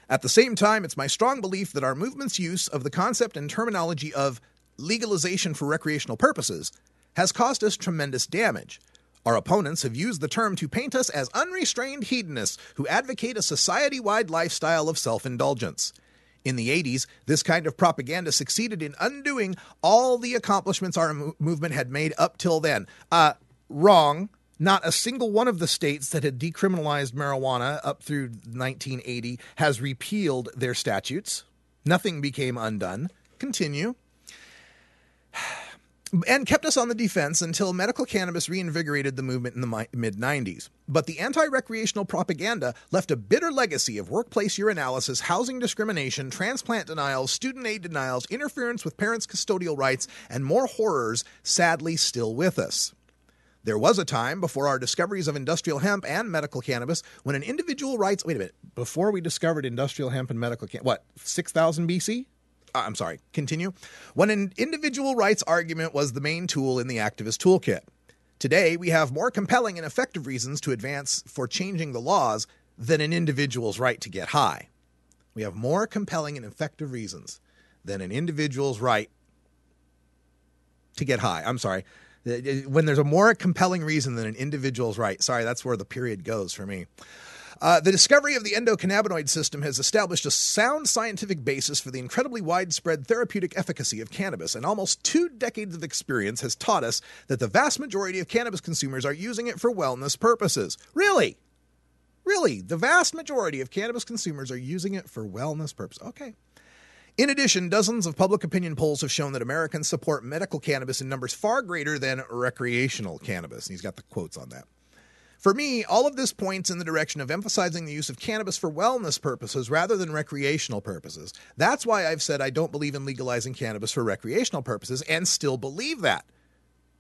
At the same time, it's my strong belief that our movement's use of the concept and terminology of legalization for recreational purposes has caused us tremendous damage. Our opponents have used the term to paint us as unrestrained hedonists who advocate a society-wide lifestyle of self-indulgence. In the 80s, this kind of propaganda succeeded in undoing all the accomplishments our movement had made up till then. Wrong. Not a single one of the states that had decriminalized marijuana up through 1980 has repealed their statutes. Nothing became undone. Continue. And kept us on the defense until medical cannabis reinvigorated the movement in the mid-90s. But the anti-recreational propaganda left a bitter legacy of workplace urinalysis, housing discrimination, transplant denials, student aid denials, interference with parents' custodial rights, and more horrors sadly still with us. There was a time before our discoveries of industrial hemp and medical cannabis when an individual rights... Wait a minute. Before we discovered industrial hemp and medical cannabis... What, 6,000 BC? I'm sorry. Continue. When an individual rights argument was the main tool in the activist toolkit. Today, we have more compelling and effective reasons to advance for changing the laws than an individual's right to get high. We have more compelling and effective reasons than an individual's right to get high. I'm sorry. When there's a more compelling reason than an individual's right. Sorry, that's where the period goes for me. The discovery of the endocannabinoid system has established a sound scientific basis for the incredibly widespread therapeutic efficacy of cannabis, and almost 2 decades of experience has taught us that the vast majority of cannabis consumers are using it for wellness purposes. Really? Really? The vast majority of cannabis consumers are using it for wellness purposes. Okay. In addition, dozens of public opinion polls have shown that Americans support medical cannabis in numbers far greater than recreational cannabis. And he's got the quotes on that. For me, all of this points in the direction of emphasizing the use of cannabis for wellness purposes rather than recreational purposes. That's why I've said I don't believe in legalizing cannabis for recreational purposes and still believe that.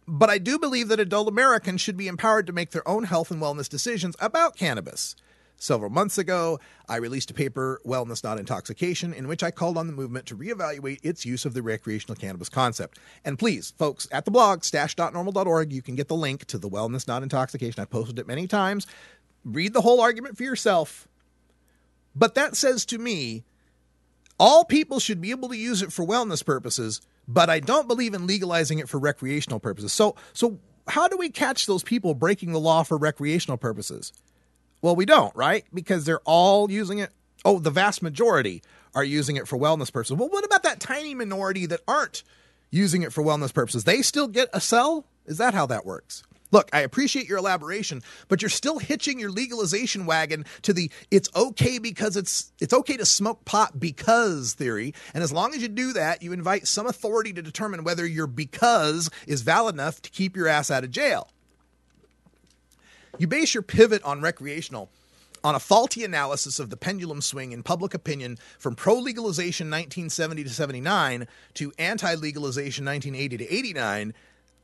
But I do believe that adult Americans should be empowered to make their own health and wellness decisions about cannabis. Several months ago, I released a paper, Wellness Not Intoxication, in which I called on the movement to reevaluate its use of the recreational cannabis concept. And please, folks, at the blog, stash.normal.org, you can get the link to the Wellness Not Intoxication. I've posted it many times. Read the whole argument for yourself. But that says to me, all people should be able to use it for wellness purposes, but I don't believe in legalizing it for recreational purposes. So how do we catch those people breaking the law for recreational purposes? Well, we don't, right? Because they're all using it. Oh, the vast majority are using it for wellness purposes. Well, what about that tiny minority that aren't using it for wellness purposes? They still get a sell? Is that how that works? Look, I appreciate your elaboration, but you're still hitching your legalization wagon to the it's okay because it's okay to smoke pot because theory. And as long as you do that, you invite some authority to determine whether your because is valid enough to keep your ass out of jail. You base your pivot on recreational on a faulty analysis of the pendulum swing in public opinion from pro-legalization 1970 to 79 to anti-legalization 1980 to 89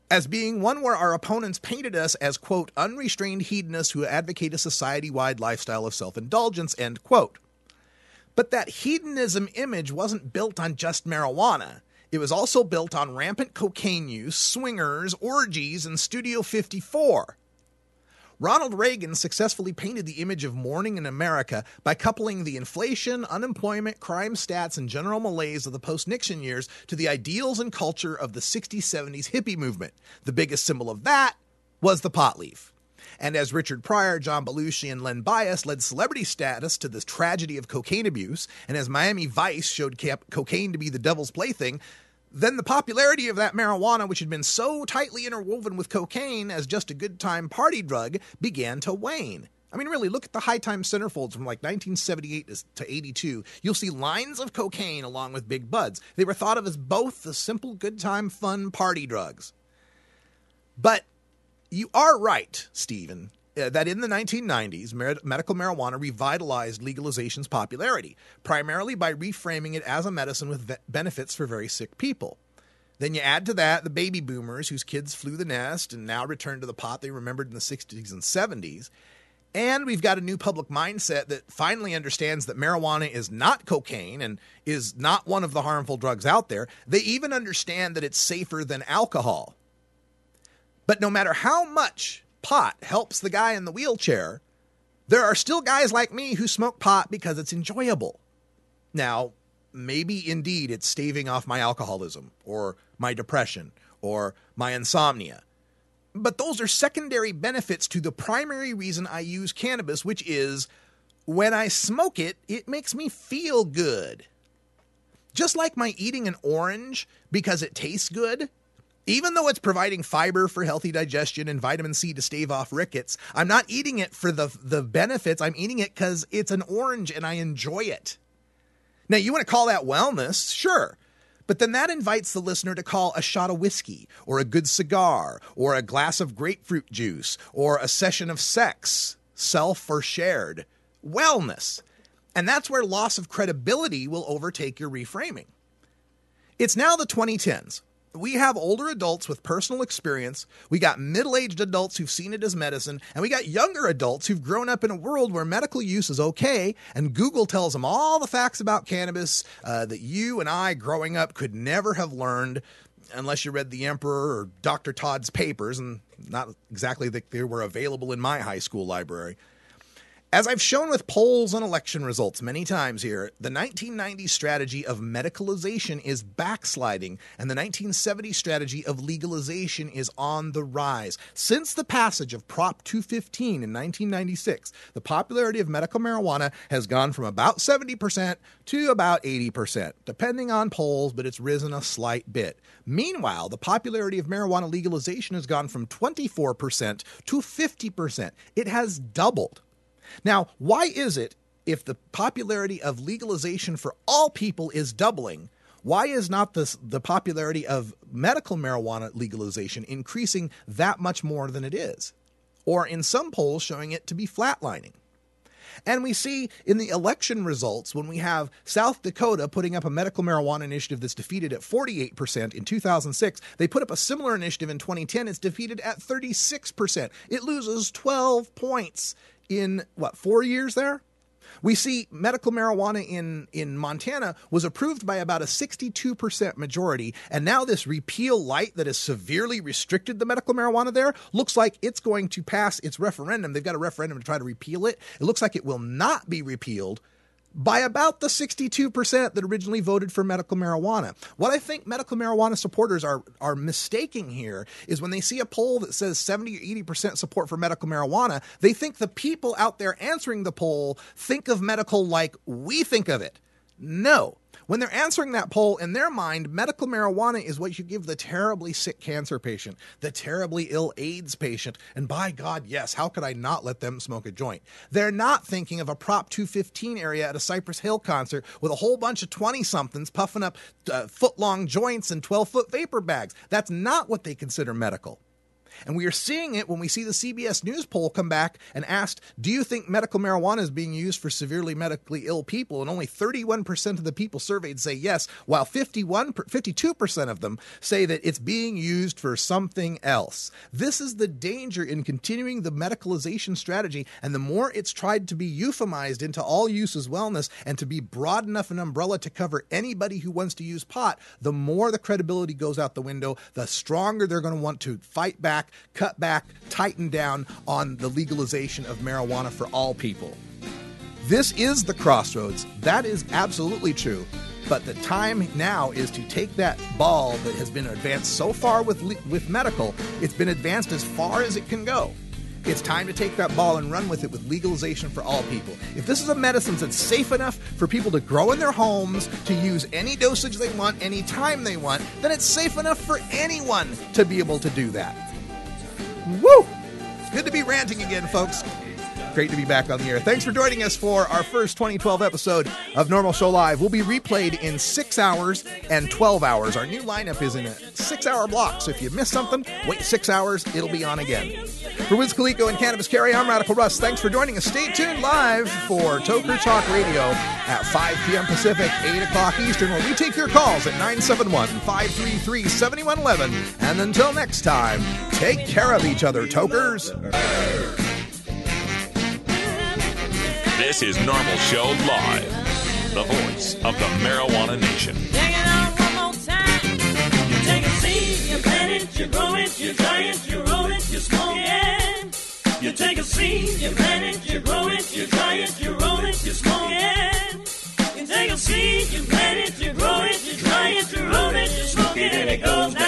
as being one where our opponents painted us as, quote, unrestrained hedonists who advocate a society-wide lifestyle of self-indulgence, end quote. But that hedonism image wasn't built on just marijuana. It was also built on rampant cocaine use, swingers, orgies, and Studio 54. Ronald Reagan successfully painted the image of mourning in America by coupling the inflation, unemployment, crime stats, and general malaise of the post-Nixon years to the ideals and culture of the 60s, 70s hippie movement. The biggest symbol of that was the pot leaf. And as Richard Pryor, John Belushi, and Len Bias led celebrity status to the tragedy of cocaine abuse, and as Miami Vice showed cocaine to be the devil's plaything, then the popularity of that marijuana, which had been so tightly interwoven with cocaine as just a good time party drug, began to wane. I mean, really, look at the High Time centerfolds from like 1978 to 82. You'll see lines of cocaine along with big buds. They were thought of as both the simple good time fun party drugs. But you are right, Stephen, that in the 1990s, medical marijuana revitalized legalization's popularity, primarily by reframing it as a medicine with benefits for very sick people. Then you add to that the baby boomers whose kids flew the nest and now return to the pot they remembered in the 60s and 70s. And we've got a new public mindset that finally understands that marijuana is not cocaine and is not one of the harmful drugs out there. They even understand that it's safer than alcohol. But no matter how much pot helps the guy in the wheelchair, there are still guys like me who smoke pot because it's enjoyable. Now, maybe indeed it's staving off my alcoholism or my depression or my insomnia. But those are secondary benefits to the primary reason I use cannabis, which is when I smoke it, it makes me feel good. Just like my eating an orange because it tastes good, even though it's providing fiber for healthy digestion and vitamin C to stave off rickets, I'm not eating it for the benefits. I'm eating it because it's an orange and I enjoy it. Now, you want to call that wellness? Sure. But then that invites the listener to call a shot of whiskey or a good cigar or a glass of grapefruit juice or a session of sex, self or shared, wellness. And that's where loss of credibility will overtake your reframing. It's now the 2010s. We have older adults with personal experience, we got middle-aged adults who've seen it as medicine, and we got younger adults who've grown up in a world where medical use is okay, and Google tells them all the facts about cannabis that you and I growing up could never have learned unless you read The Emperor or Dr. Todd's papers, and not exactly that they were available in my high school library. As I've shown with polls and election results many times here, the 1990s strategy of medicalization is backsliding, and the 1970s strategy of legalization is on the rise. Since the passage of Prop 215 in 1996, the popularity of medical marijuana has gone from about 70% to about 80%, depending on polls, but it's risen a slight bit. Meanwhile, the popularity of marijuana legalization has gone from 24% to 50%. It has doubled. Now, why is it, if the popularity of legalization for all people is doubling, why is not the popularity of medical marijuana legalization increasing that much more than it is? Or in some polls showing it to be flatlining. And we see in the election results, when we have South Dakota putting up a medical marijuana initiative that's defeated at 48% in 2006, they put up a similar initiative in 2010, it's defeated at 36%. It loses 12 points in, 4 years there? We see medical marijuana in Montana was approved by about a 62% majority, and now this repeal light that has severely restricted the medical marijuana there looks like it's going to pass its referendum. They've got a referendum to try to repeal it. It looks like it will not be repealed by about the 62% that originally voted for medical marijuana. What I think medical marijuana supporters are mistaking here is when they see a poll that says 70 or 80% support for medical marijuana, they think the people out there answering the poll think of medical like we think of it. No. When they're answering that poll, in their mind, medical marijuana is what you give the terribly sick cancer patient, the terribly ill AIDS patient, and by God, yes, how could I not let them smoke a joint? They're not thinking of a Prop 215 area at a Cypress Hill concert with a whole bunch of 20-somethings puffing up foot-long joints and 12-foot vapor bags. That's not what they consider medical. And we are seeing it when we see the CBS News poll come back and asked, do you think medical marijuana is being used for severely medically ill people? And only 31% of the people surveyed say yes, while 52% of them say that it's being used for something else. This is the danger in continuing the medicalization strategy, and the more it's tried to be euphemized into all use as wellness and to be broad enough an umbrella to cover anybody who wants to use pot, the more the credibility goes out the window, the stronger they're going to want to fight back, cut back, tighten down on the legalization of marijuana for all people. This is the crossroads. That is absolutely true. But the time now is to take that ball that has been advanced so far with medical, it's been advanced as far as it can go. It's time to take that ball and run with it with legalization for all people. If this is a medicine that's safe enough for people to grow in their homes, to use any dosage they want, any time they want, then it's safe enough for anyone to be able to do that. Woo! Good to be ranting again, folks. Great to be back on the air. Thanks for joining us for our first 2012 episode of Normal Show Live. We'll be replayed in 6 hours and 12 hours. Our new lineup is in a 6-hour block, so if you miss something, wait 6 hours, it'll be on again. For Wiz Khalifa and Cannabis Carry, I'm Radical Russ. Thanks for joining us. Stay tuned live for Toker Talk Radio at 5 p.m. Pacific, 8 o'clock Eastern, where we take your calls at 971-533-7111. And until next time, take care of each other, Tokers. This is Normal Show Live, the voice of the Marijuana Nation. Check it out one more time. You take a seed, you plant it, you grow it, you dry it, you roll it, you smoke it. You take a seed, you plant it, you grow it, you dry it, you roll it, you smoke it. You take a seed, you plant it, you grow it, you dry it, you roll it, you smoke it, and it goes down.